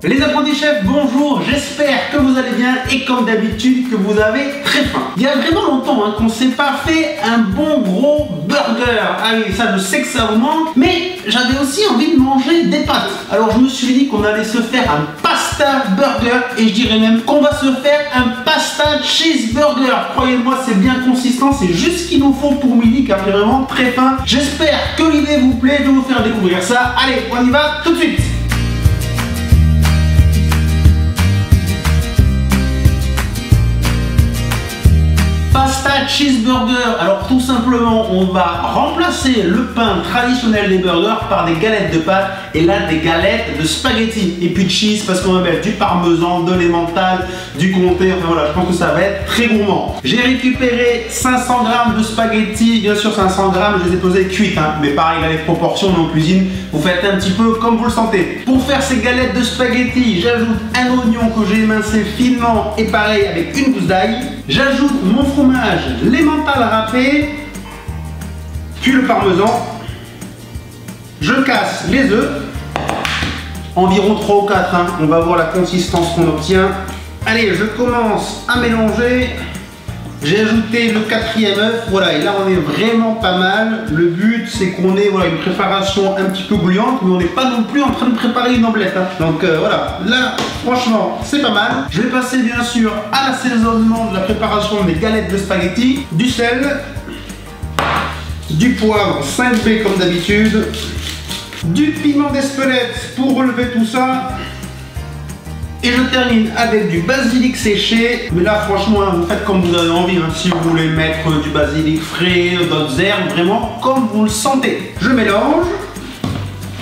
Les apprentis chefs, bonjour, j'espère que vous allez bien et comme d'habitude que vous avez très faim. Il y a vraiment longtemps qu'on ne s'est pas fait un bon gros burger. Ah oui, ça je sais que ça vous manque, mais j'avais aussi envie de manger des pâtes. Alors je me suis dit qu'on allait se faire un pasta burger et je dirais même qu'on va se faire un pasta cheeseburger. Croyez-moi, c'est bien consistant, c'est juste ce qu'il nous faut pour midi car j'ai vraiment très faim. J'espère que l'idée vous plaît, de vous faire découvrir ça. Allez, on y va tout de suite. Pasta cheeseburger, alors tout simplement on va remplacer le pain traditionnel des burgers par des galettes de pâtes et là des galettes de spaghetti et puis de cheese parce qu'on va mettre du parmesan, de l'emmental, du comté, enfin voilà, je pense que ça va être très gourmand. J'ai récupéré 500 g de spaghetti, bien sûr 500 g, je les ai posés cuites, mais pareil là les proportions en cuisine, vous faites un petit peu comme vous le sentez. Pour faire ces galettes de spaghetti, j'ajoute un oignon que j'ai émincé finement et pareil avec une gousse d'ail. J'ajoute mon fromage, l'emmental râpé, puis le parmesan. Je casse les œufs, environ 3 ou 4, on va voir la consistance qu'on obtient. Allez, je commence à mélanger. J'ai ajouté le 4e œuf, voilà, et là on est vraiment pas mal. Le but c'est qu'on ait une préparation un petit peu gluante, mais on n'est pas non plus en train de préparer une omelette. Donc voilà, là franchement c'est pas mal. Je vais passer bien sûr à l'assaisonnement de la préparation des galettes de spaghetti, du sel, du poivre 5B comme d'habitude, du piment d'Espelette pour relever tout ça. Et je termine avec du basilic séché, mais là franchement vous faites comme vous avez envie, si vous voulez mettre du basilic frais, d'autres herbes, vraiment comme vous le sentez. Je mélange.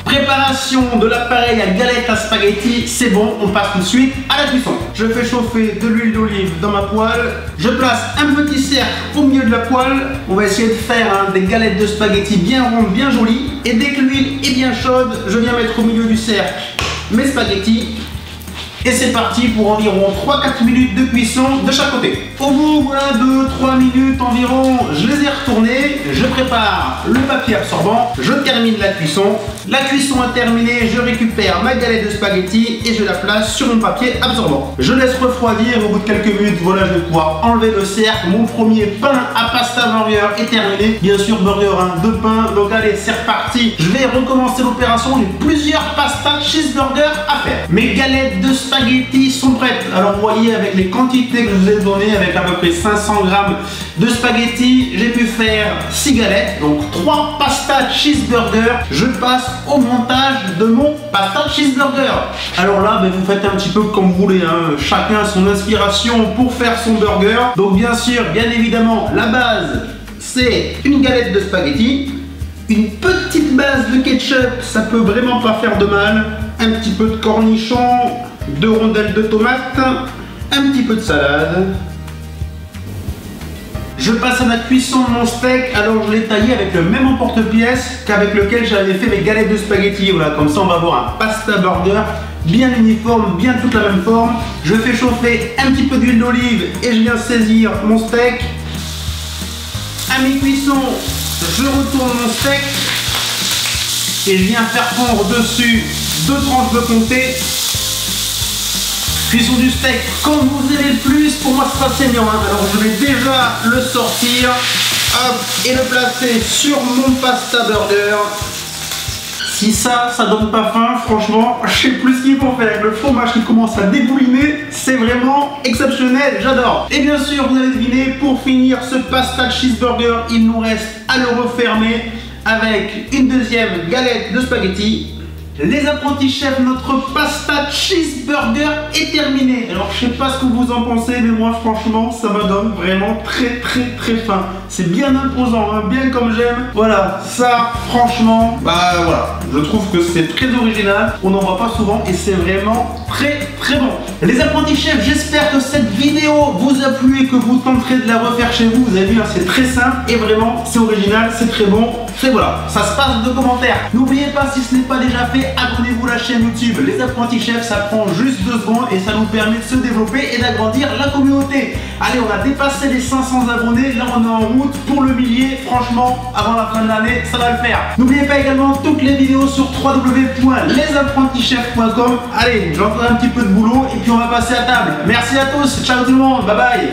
Préparation de l'appareil à galettes à spaghetti, c'est bon, on passe tout de suite à la cuisson. Je fais chauffer de l'huile d'olive dans ma poêle, je place un petit cercle au milieu de la poêle, on va essayer de faire des galettes de spaghetti bien rondes, bien jolies, et dès que l'huile est bien chaude, je viens mettre au milieu du cercle mes spaghettis. Et c'est parti pour environ 3-4 minutes de cuisson de chaque côté. Au bout de 2-3 minutes environ, je les ai retournés, je prépare le papier absorbant, je termine la cuisson. La cuisson est terminée, je récupère ma galette de spaghetti et je la place sur mon papier absorbant. Je laisse refroidir, au bout de quelques minutes, voilà, je vais pouvoir enlever le cercle. Mon premier pain à pasta burger est terminé. Bien sûr, burger, de pain. Donc allez, c'est reparti. Je vais recommencer l'opération. J'ai plusieurs pasta cheeseburger à faire. Mes galettes de spaghetti sont prêtes. Alors vous voyez avec les quantités que je vous ai données, avec à peu près 500 g de spaghetti, j'ai pu faire 6 galettes, donc 3 pasta cheeseburger. Je passe au montage de mon pasta cheeseburger. Alors là, vous faites un petit peu comme vous voulez, chacun son inspiration pour faire son burger. Donc bien sûr, bien évidemment, la base c'est une galette de spaghetti, une petite base de ketchup, ça peut vraiment pas faire de mal, un petit peu de cornichons, 2 rondelles de tomates, un petit peu de salade. Je passe à la cuisson de mon steak, alors je l'ai taillé avec le même emporte-pièce qu'avec lequel j'avais fait mes galettes de spaghetti. Voilà, comme ça on va avoir un pasta burger bien uniforme, bien toute la même forme. Je fais chauffer un petit peu d'huile d'olive et je viens saisir mon steak. À mi-cuisson, je retourne mon steak et je viens faire fondre dessus 2 tranches de comté. Cuisson du steak comme vous aimez le plus, pour moi c'est pas saignant, alors je vais déjà le sortir, hop, et le placer sur mon pasta burger. Si ça donne pas faim, franchement, je sais plus ce qu'il faut faire avec le fromage qui commence à débouliner, c'est vraiment exceptionnel, j'adore. Et bien sûr, vous avez deviné, pour finir ce pasta cheeseburger, il nous reste à le refermer avec une deuxième galette de spaghetti. Les apprentis chefs, notre pasta cheeseburger est terminé. Alors je sais pas ce que vous en pensez, mais moi franchement ça me donne vraiment très faim. C'est bien imposant, bien comme j'aime. Voilà, ça franchement, voilà, je trouve que c'est très original. On n'en voit pas souvent et c'est vraiment très bon. Les apprentis chefs, j'espère que cette vidéo vous a plu et que vous tenterez de la refaire chez vous. Vous avez vu, c'est très simple et vraiment c'est original, c'est très bon. Et voilà, ça se passe de commentaires. N'oubliez pas, si ce n'est pas déjà fait, abonnez-vous à la chaîne YouTube Les Apprentis Chefs, ça prend juste 2 secondes et ça nous permet de se développer et d'agrandir la communauté. Allez, on a dépassé les 500 abonnés, là on est en route pour le millier. Franchement, avant la fin de l'année, ça va le faire. N'oubliez pas également, toutes les vidéos vidéo sur www.lesapprentischefs.com. Allez, j'ai encore un petit peu de boulot et puis on va passer à table. Merci à tous, ciao tout le monde, bye bye.